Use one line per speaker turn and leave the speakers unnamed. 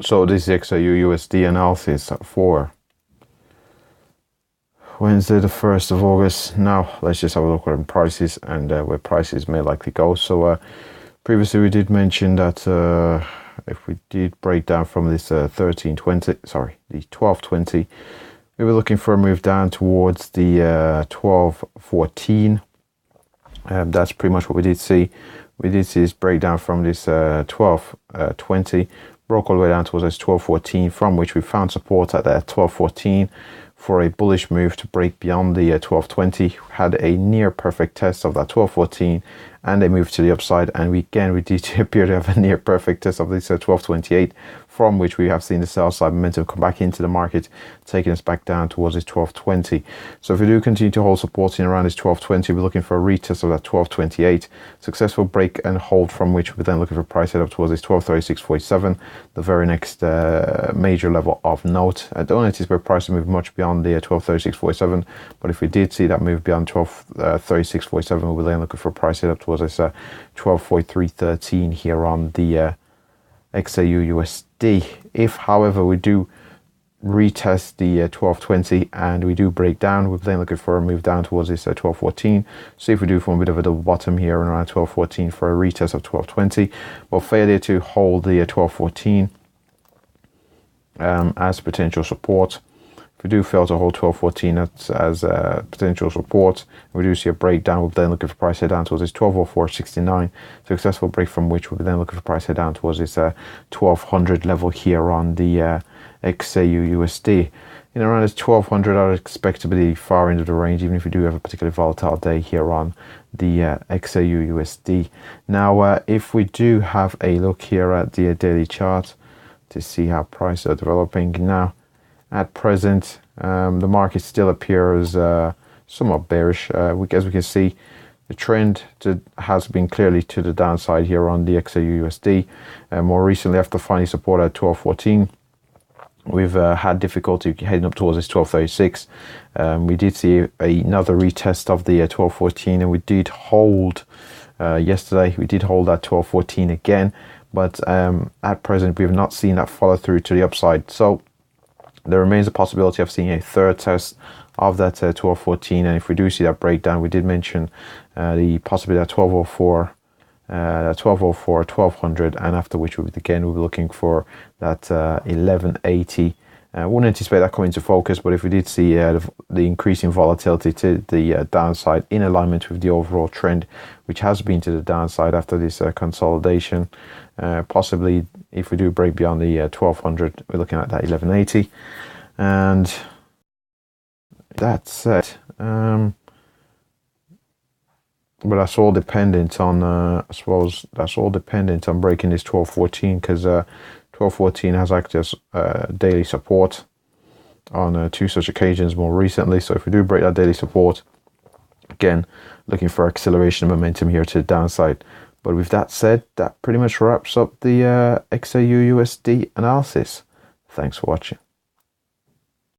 So this is XAUUSD analysis for Wednesday the 1st of August. Now let's just have a look at prices and where prices may likely go. So previously we did mention that if we did break down from this 1220, we were looking for a move down towards the 1214. That's pretty much what we did see. We did see this breakdown from this 1220, broke all the way down towards this 1214, from which we found support at that 1214 for a bullish move to break beyond the 1220. Had a near perfect test of that 1214 and a move to the upside, and we did appear to have a near perfect test of this 1228, from which we have seen the sell side momentum come back into the market, taking us back down towards this 1220. So if we do continue to hold support in around this 1220, we're looking for a retest of that 1228, successful break and hold, from which we're then looking for price head up towards this 1236.47, the very next major level of note. I don't anticipate price to move much beyond the 1236.47, but if we did see that move beyond 1236.47, we'll be then looking for a price head up towards this 1243.13 here on the XAUUSD. If, however, we do retest the 1220 and we do break down, we're then looking for a move down towards this 1214. See if we do form a bit of a double bottom here around 1214 for a retest of 1220, but failure to hold the 1214 as potential support. If we do fail to hold 1214 as potential support, we do see a breakdown, we'll then looking for price head down towards this 1204.69. Successful break, from which we'll be then looking for price head down towards this 1200 level here on the XAUUSD. In around this 1200, I would expect to be the far end of the range, even if we do have a particularly volatile day here on the XAUUSD. Now, if we do have a look here at the daily chart to see how prices are developing now, at present, the market still appears somewhat bearish. As we can see, the trend has been clearly to the downside here on the XAUUSD. More recently, after finding support at 1214, we've had difficulty heading up towards this 1236. We did see another retest of the 1214, and we did hold yesterday. We did hold at 1214 again, but at present, we have not seen that follow through to the upside. So there remains a possibility of seeing a third test of that 1214, and if we do see that breakdown, we did mention the possibility at 1204, 1200, and after which we'll be looking for that 1180. Wouldn't anticipate that coming into focus, but if we did see the increasing volatility to the downside in alignment with the overall trend, which has been to the downside after this consolidation, possibly if we do break beyond the 1200, we're looking at that 1180, and that's it. But that's all dependent on, I suppose, that's all dependent on breaking this 1214, because 1214 has acted as daily support on two such occasions more recently. So if we do break that daily support, again, looking for acceleration of momentum here to the downside. But with that said, that pretty much wraps up the XAUUSD analysis. Thanks for watching.